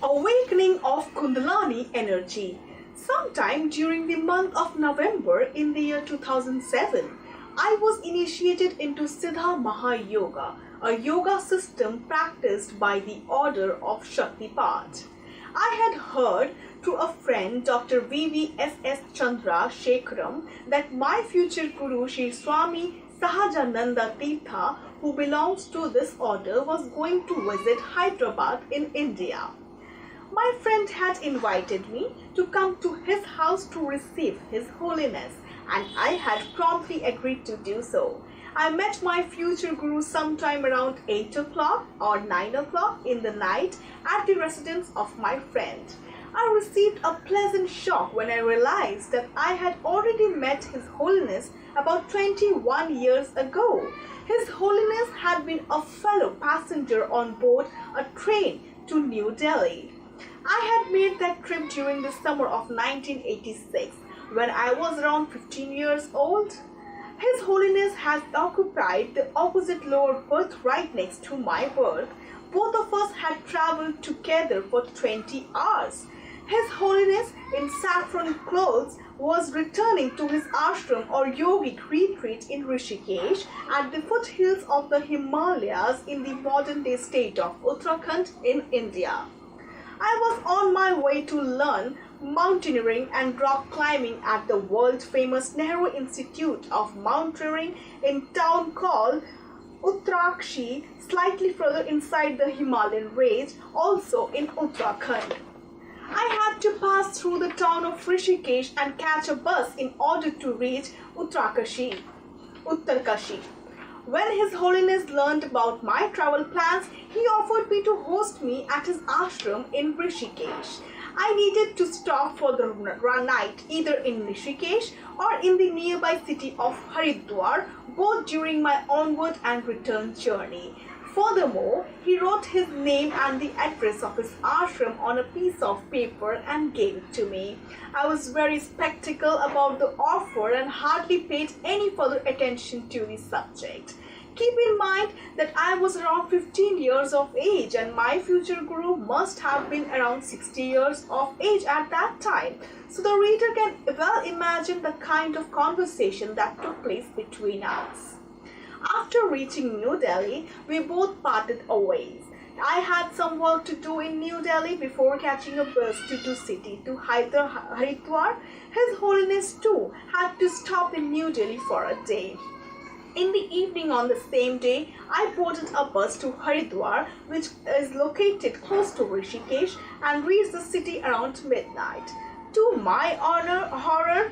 Awakening of Kundalini energy. Sometime during the month of November in the year 2007, I was initiated into Siddha Mahayoga, a yoga system practiced by the order of Shaktipat. I had heard through a friend, Dr. V.V.S.S. Chandra Shekharam, that my future Guru, Sri Swami Sahajananda Tirtha, who belongs to this order, was going to visit Hyderabad in India. My friend had invited me to come to his house to receive His Holiness, and I had promptly agreed to do so. I met my future Guru sometime around 8 o'clock or 9 o'clock in the night at the residence of my friend. I received a pleasant shock when I realized that I had already met His Holiness about 21 years ago. His Holiness had been a fellow passenger on board a train to New Delhi. I had made that trip during the summer of 1986 when I was around 15 years old. His Holiness has occupied the opposite lower berth right next to my berth. Both of us had traveled together for 20 hours. His Holiness, in saffron clothes, was returning to his ashram or yogic retreat in Rishikesh at the foothills of the Himalayas in the modern-day state of Uttarakhand in India. I was on my way to learn mountaineering and rock climbing at the world-famous Nehru Institute of Mountaineering in a town called Uttarakshi, slightly further inside the Himalayan range, also in Uttarakhand. I had to pass through the town of Rishikesh and catch a bus in order to reach Uttarkashi. When His Holiness learned about my travel plans, he offered me to host me at his ashram in Rishikesh. I needed to stop for the night either in Rishikesh or in the nearby city of Haridwar, both during my onward and return journey. Furthermore, he wrote his name and the address of his ashram on a piece of paper and gave it to me. I was very skeptical about the offer and hardly paid any further attention to the subject. Keep in mind that I was around 15 years of age and my future Guru must have been around 60 years of age at that time. So the reader can well imagine the kind of conversation that took place between us. After reaching New Delhi, we both parted ways. I had some work to do in New Delhi before catching a bus to the city to Haridwar. His Holiness too had to stop in New Delhi for a day. In the evening on the same day, I boarded a bus to Haridwar, which is located close to Rishikesh, and reached the city around midnight. To my horror,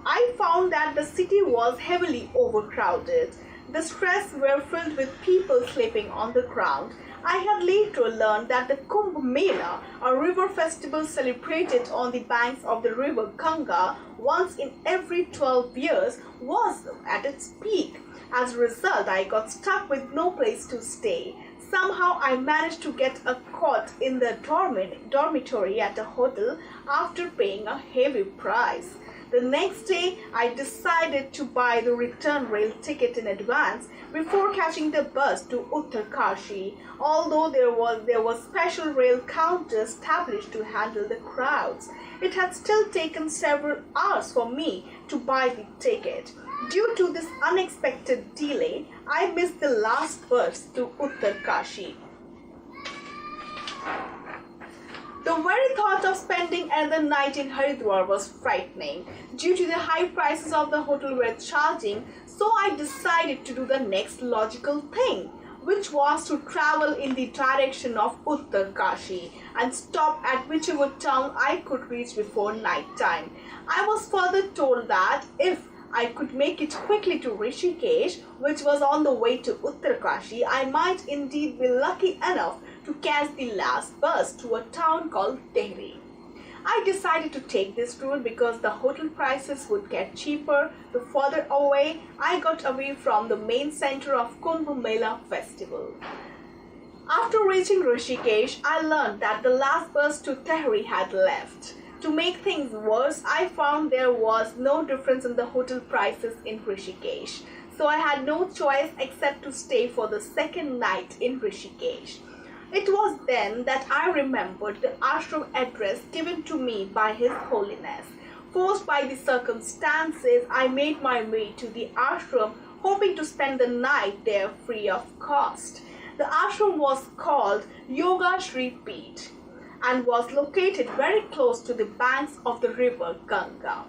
I found that the city was heavily overcrowded. The streets were filled with people sleeping on the ground. I had later learned that the Kumbh Mela, a river festival celebrated on the banks of the river Ganga once in every 12 years, was at its peak. As a result, I got stuck with no place to stay. Somehow I managed to get a cot in the dormitory at a hotel after paying a heavy price. The next day, I decided to buy the return rail ticket in advance before catching the bus to Uttarkashi. Although there was special rail counters established to handle the crowds, it had still taken several hours for me to buy the ticket. Due to this unexpected delay, I missed the last bus to Uttarkashi. The very thought of spending another night in Haridwar was frightening. Due to the high prices of the hotel were charging, so I decided to do the next logical thing, which was to travel in the direction of Uttarkashi and stop at whichever town I could reach before night time. I was further told that if I could make it quickly to Rishikesh, which was on the way to Uttarkashi, I might indeed be lucky enough to catch the last bus to a town called Tehri. I decided to take this route because the hotel prices would get cheaper the further away I got away from the main center of Kumbh Mela festival. After reaching Rishikesh, I learned that the last bus to Tehri had left. To make things worse, I found there was no difference in the hotel prices in Rishikesh. So I had no choice except to stay for the second night in Rishikesh. It was then that I remembered the ashram address given to me by His Holiness. Forced by the circumstances, I made my way to the ashram, hoping to spend the night there free of cost. The ashram was called Yoga Shri Peeth and was located very close to the banks of the river Ganga.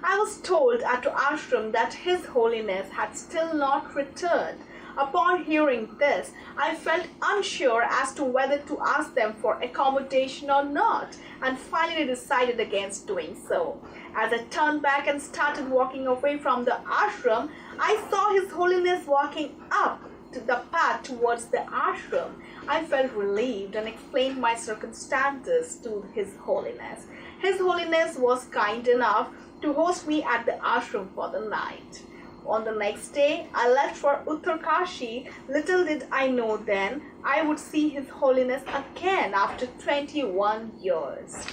I was told at the ashram that His Holiness had still not returned. Upon hearing this, I felt unsure as to whether to ask them for accommodation or not, and finally decided against doing so. As I turned back and started walking away from the ashram, I saw His Holiness walking up to the path towards the ashram. I felt relieved and explained my circumstances to His Holiness. His Holiness was kind enough to host me at the ashram for the night. On the next day, I left for Uttarkashi. Little did I know then I would see His Holiness again after 21 years.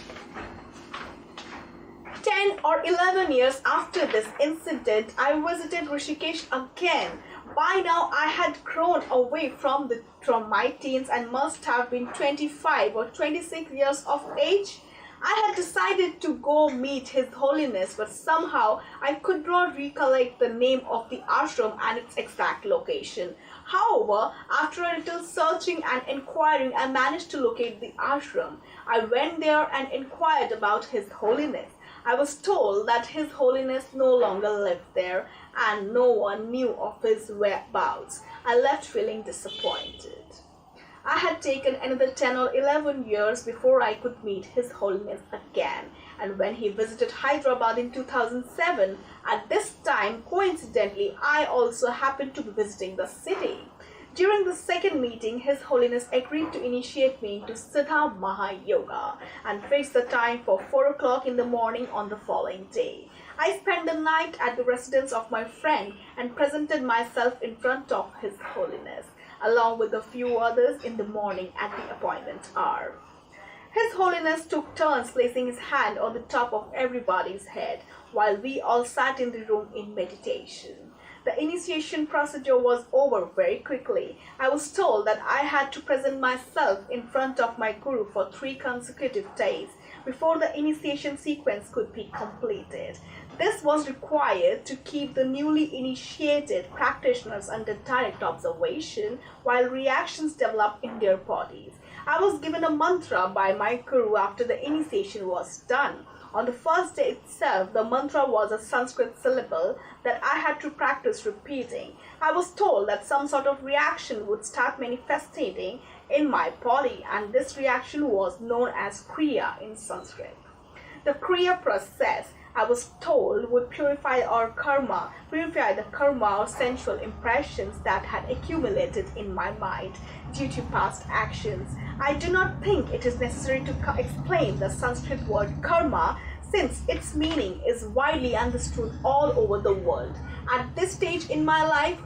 10 or 11 years after this incident, I visited Rishikesh again. By now, I had grown away from my teens and must have been 25 or 26 years of age. I had decided to go meet His Holiness, but somehow I could not recollect the name of the ashram and its exact location. However, after a little searching and inquiring, I managed to locate the ashram. I went there and inquired about His Holiness. I was told that His Holiness no longer lived there and no one knew of his whereabouts. I left feeling disappointed. I had taken another 10 or 11 years before I could meet His Holiness again, and when he visited Hyderabad in 2007, at this time, coincidentally, I also happened to be visiting the city. During the second meeting, His Holiness agreed to initiate me into Siddha Mahayoga and fixed the time for 4 o'clock in the morning on the following day. I spent the night at the residence of my friend and presented myself in front of His Holiness, along with a few others in the morning at the appointment hour. His Holiness took turns placing his hand on the top of everybody's head while we all sat in the room in meditation. The initiation procedure was over very quickly. I was told that I had to present myself in front of my guru for 3 consecutive days before the initiation sequence could be completed. This was required to keep the newly initiated practitioners under direct observation while reactions develop in their bodies. I was given a mantra by my guru after the initiation was done. On the first day itself, the mantra was a Sanskrit syllable that I had to practice repeating. I was told that some sort of reaction would start manifesting in my body, and this reaction was known as Kriya in Sanskrit. The Kriya process, I was told, would purify the karma or sensual impressions that had accumulated in my mind due to past actions. I do not think it is necessary to explain the Sanskrit word karma, since its meaning is widely understood all over the world. At this stage in my life,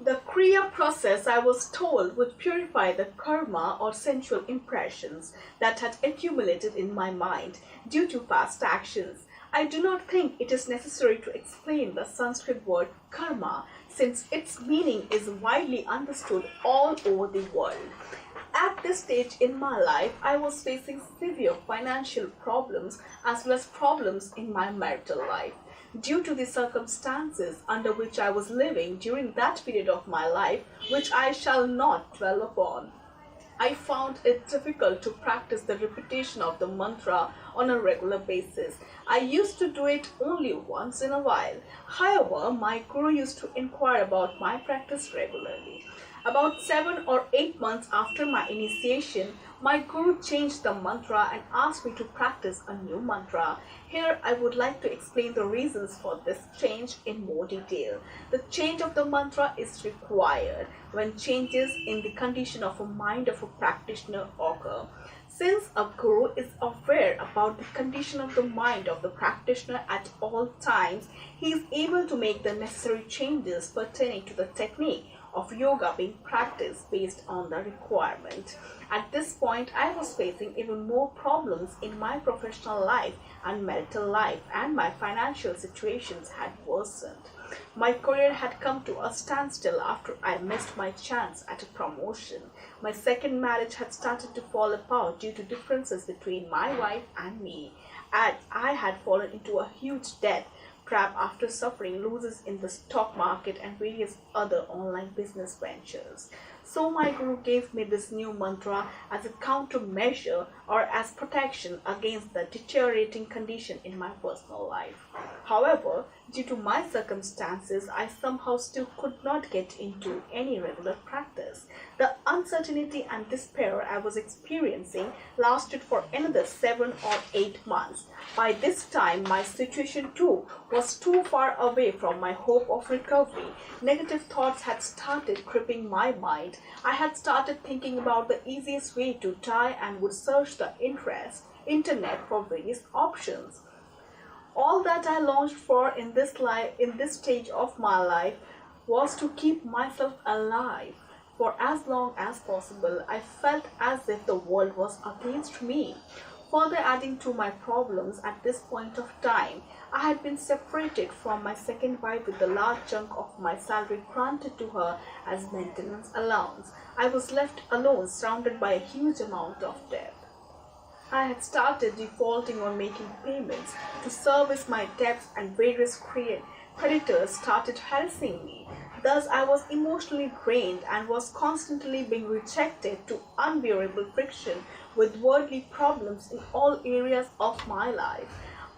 the Kriya process, I was told, would purify the karma or sensual impressions that had accumulated in my mind due to past actions. I do not think it is necessary to explain the Sanskrit word karma, since its meaning is widely understood all over the world. At this stage in my life, I was facing severe financial problems as well as problems in my marital life. Due to the circumstances under which I was living during that period of my life, which I shall not dwell upon, I found it difficult to practice the repetition of the mantra on a regular basis. I used to do it only once in a while. However, my guru used to inquire about my practice regularly. About 7 or 8 months after my initiation, my guru changed the mantra and asked me to practice a new mantra. Here I would like to explain the reasons for this change in more detail. The change of the mantra is required when changes in the condition of a mind of a practitioner occur. Since a guru is aware about the condition of the mind of the practitioner at all times, he is able to make the necessary changes pertaining to the technique of yoga being practiced based on the requirement. At this point, I was facing even more problems in my professional life and marital life, and my financial situations had worsened. My career had come to a standstill after I missed my chance at a promotion. My second marriage had started to fall apart due to differences between my wife and me, and I had fallen into a huge debt trap after suffering losses in the stock market and various other online business ventures. So my guru gave me this new mantra as a countermeasure or as protection against the deteriorating condition in my personal life. However, due to my circumstances, I somehow still could not get into any regular practice. The uncertainty and despair I was experiencing lasted for another 7 or 8 months. By this time, my situation too was too far away from my hope of recovery. Negative thoughts had started gripping my mind. I had started thinking about the easiest way to die and would search the internet for various options. All that I longed for in this stage of my life was to keep myself alive for as long as possible. I felt as if the world was against me. Further adding to my problems at this point of time, I had been separated from my second wife with a large chunk of my salary granted to her as maintenance allowance. I was left alone, surrounded by a huge amount of debt. I had started defaulting on making payments to service my debts, and various creditors started harassing me. Thus, I was emotionally drained and was constantly being rejected to unbearable friction with worldly problems in all areas of my life.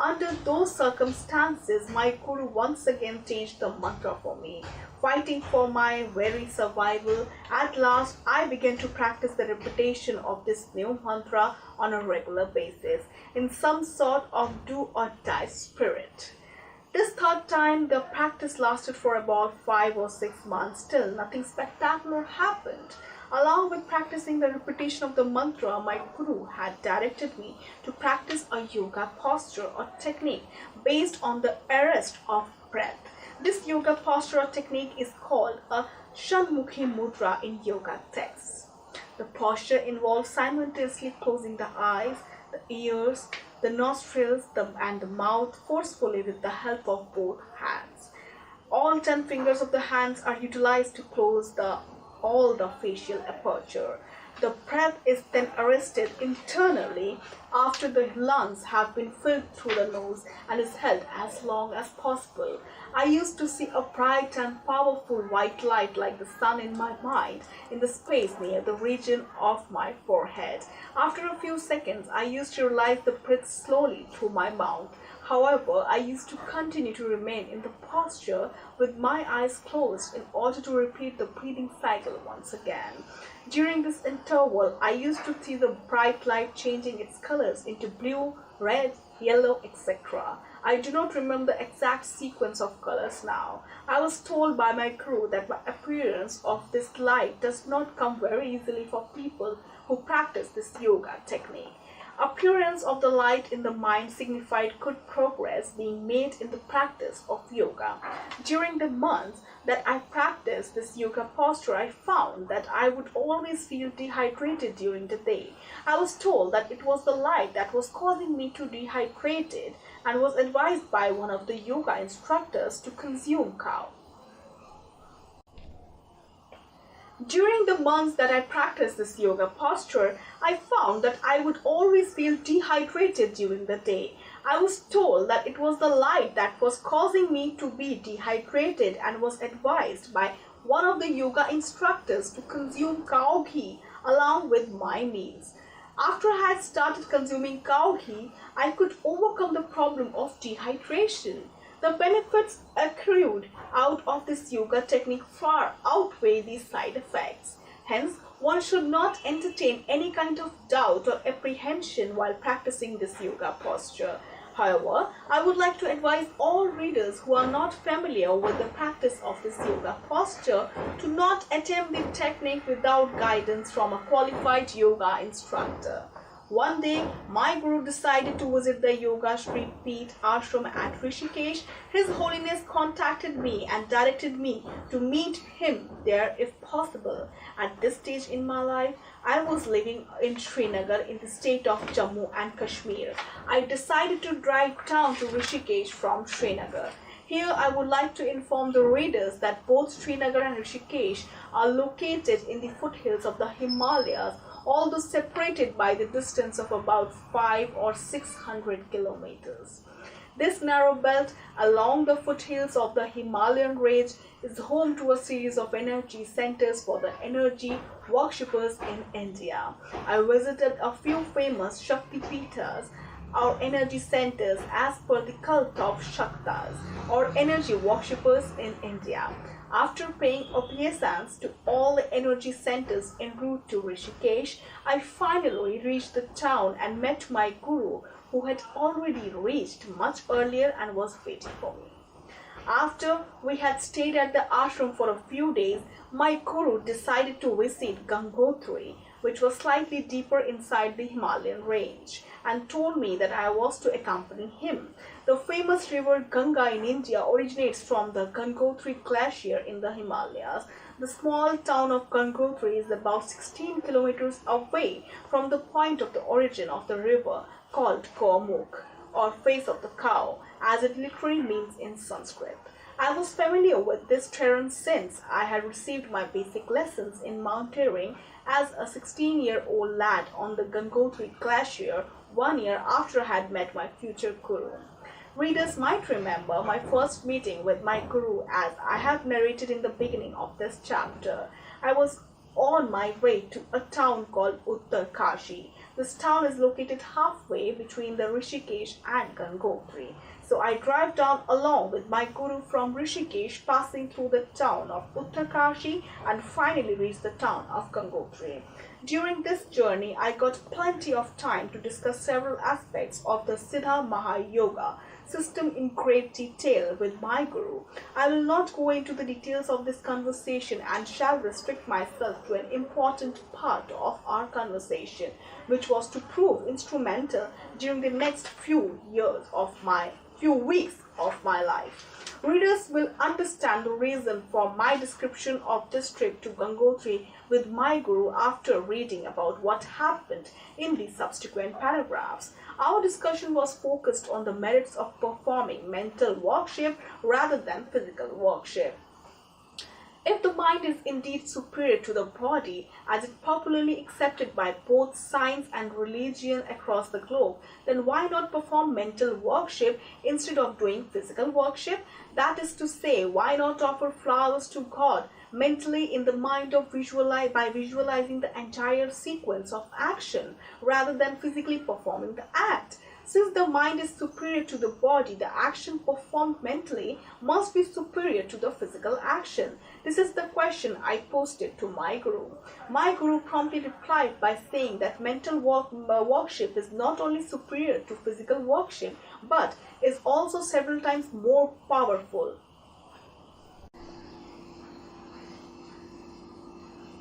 Under those circumstances, my guru once again changed the mantra for me, fighting for my very survival. At last, I began to practice the repetition of this new mantra on a regular basis, in some sort of do or die spirit. This third time, the practice lasted for about 5 or 6 months. Still, nothing spectacular happened. Along with practicing the repetition of the mantra, my guru had directed me to practice a yoga posture or technique based on the arrest of breath. This yoga posture or technique is called a Shanmukhi mudra in yoga texts. The posture involves simultaneously closing the eyes, the ears, the nostrils, and the mouth forcefully with the help of both hands. All 10 fingers of the hands are utilized to close all the facial aperture. The breath is then arrested internally after the lungs have been filled through the nose and is held as long as possible. I used to see a bright and powerful white light like the sun in my mind in the space near the region of my forehead. After a few seconds, I used to realize the breath slowly through my mouth. However, I used to continue to remain in the posture with my eyes closed in order to repeat the breathing cycle once again. During this interval, I used to see the bright light changing its colors into blue, red, yellow, etc. I do not remember the exact sequence of colors now. I was told by my guru that the appearance of this light does not come very easily for people who practice this yoga technique. Appearance of the light in the mind signified good progress being made in the practice of yoga. During the months that I practiced this yoga posture, I found that I would always feel dehydrated during the day. I was told that it was the light that was causing me to dehydrated and was advised by one of the yoga instructors to consume cow. During the months that I practiced this yoga posture, I found that I would always feel dehydrated during the day. I was told that it was the light that was causing me to be dehydrated and was advised by one of the yoga instructors to consume cow ghee along with my meals. After I had started consuming cow ghee, I could overcome the problem of dehydration. The benefits accrued out of this yoga technique far outweigh these side effects. Hence, one should not entertain any kind of doubt or apprehension while practicing this yoga posture. However, I would like to advise all readers who are not familiar with the practice of this yoga posture to not attempt the technique without guidance from a qualified yoga instructor. One day, my guru decided to visit the Yoga Shri Peeth Ashram at Rishikesh. His Holiness contacted me and directed me to meet him there if possible. At this stage in my life, I was living in Srinagar in the state of Jammu and Kashmir. I decided to drive down to Rishikesh from Srinagar. Here, I would like to inform the readers that both Srinagar and Rishikesh are located in the foothills of the Himalayas, although separated by the distance of about 500 or 600 kilometers. This narrow belt along the foothills of the Himalayan range is home to a series of energy centers for the energy worshippers in India. I visited a few famous Shakti Peethas, or energy centers as per the cult of Shaktas, or energy worshippers in India. After paying obeisance to all the energy centers en route to Rishikesh, I finally reached the town and met my guru, who had already reached much earlier and was waiting for me. After we had stayed at the ashram for a few days, my guru decided to visit Gangotri, which was slightly deeper inside the Himalayan range, and told me that I was to accompany him. The famous river Ganga in India originates from the Gangotri glacier in the Himalayas. The small town of Gangotri is about 16 kilometers away from the point of the origin of the river, called Gomukh, or face of the cow, as it literally means in Sanskrit. I was familiar with this terrain since I had received my basic lessons in mountaineering as a 16-year-old lad on the Gangotri glacier 1 year after I had met my future guru. Readers might remember my first meeting with my guru, as I have narrated in the beginning of this chapter. I was on my way to a town called Uttar Kashi. This town is located halfway between the Rishikesh and Gangotri. So I drive down along with my guru from Rishikesh, passing through the town of Uttar Kashi, and finally reach the town of Gangotri. During this journey, I got plenty of time to discuss several aspects of the Siddha Mahayoga system in great detail with my guru. I will not go into the details of this conversation and shall restrict myself to an important part of our conversation, which was to prove instrumental during the next few weeks of my life. Readers will understand the reason for my description of this trip to Gangotri with my guru after reading about what happened in the subsequent paragraphs. Our discussion was focused on the merits of performing mental worship rather than physical worship. If the mind is indeed superior to the body, as is popularly accepted by both science and religion across the globe, then why not perform mental worship instead of doing physical worship? That is to say, why not offer flowers to God mentally in the mind of by visualizing the entire sequence of action rather than physically performing the act? Since the mind is superior to the body, the action performed mentally must be superior to the physical action. This is the question I posted to my guru. My guru promptly replied by saying that mental worship is not only superior to physical worship, but is also several times more powerful.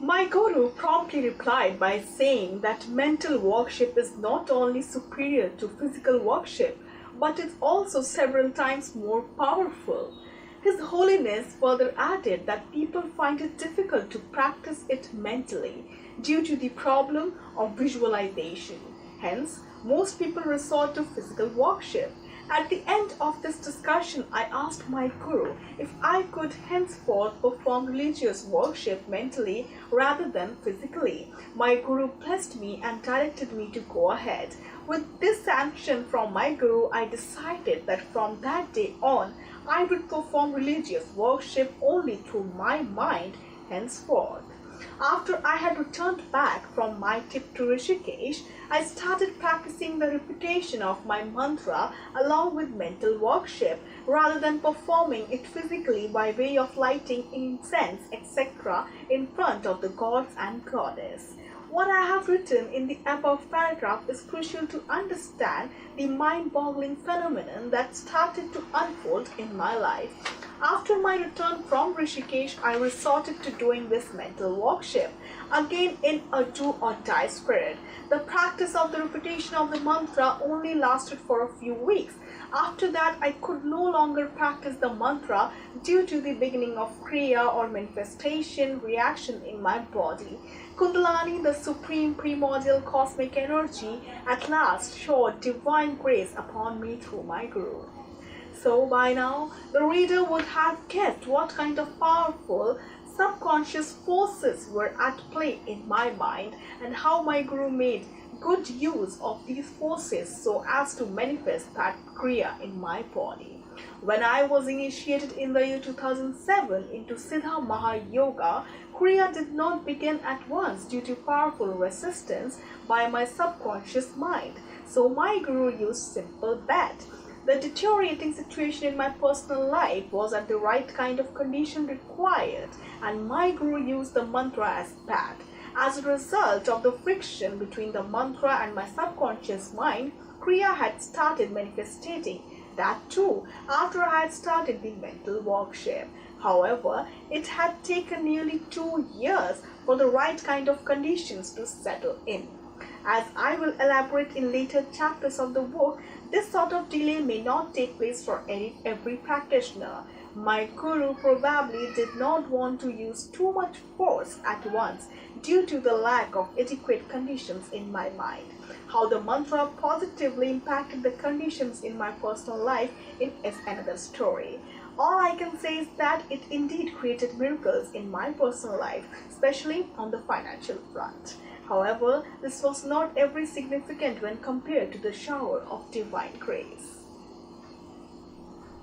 My guru promptly replied by saying that mental worship is not only superior to physical worship, but is also several times more powerful. His Holiness further added that people find it difficult to practice it mentally due to the problem of visualization. Hence, most people resort to physical worship. At the end of this discussion, I asked my guru if I could henceforth perform religious worship mentally rather than physically. My guru blessed me and directed me to go ahead. With this sanction from my guru, I decided that from that day on, I would perform religious worship only through my mind henceforth. After I had returned back from my trip to Rishikesh, I started practicing the repetition of my mantra along with mental worship rather than performing it physically by way of lighting incense, etc. in front of the gods and goddess. What I have written in the above paragraph is crucial to understand the mind-boggling phenomenon that started to unfold in my life. After my return from Rishikesh, I resorted to doing this mental worship. again in a do or die spirit. The practice of the repetition of the mantra only lasted for a few weeks. After that, I could no longer practice the mantra due to the beginning of kriya or manifestation reaction in my body. Kundalini, the supreme primordial cosmic energy, at last showed divine grace upon me through my guru. So by now, the reader would have guessed what kind of powerful subconscious forces were at play in my mind and how my guru made good use of these forces so as to manifest that kriya in my body. When I was initiated in the year 2007 into Siddha Mahayoga, kriya did not begin at once due to powerful resistance by my subconscious mind. So my guru used simple bet. The deteriorating situation in my personal life was at the right kind of condition required, and my guru used the mantra as bat. As a result of the friction between the mantra and my subconscious mind, kriya had started manifesting. That too, after I had started the mental workshop. However, it had taken nearly 2 years for the right kind of conditions to settle in. As I will elaborate in later chapters of the book, this sort of delay may not take place for every practitioner. My guru probably did not want to use too much force at once due to the lack of adequate conditions in my mind. How the mantra positively impacted the conditions in my personal life is another story. All I can say is that it indeed created miracles in my personal life, especially on the financial front. However, this was not every significant when compared to the shower of divine grace.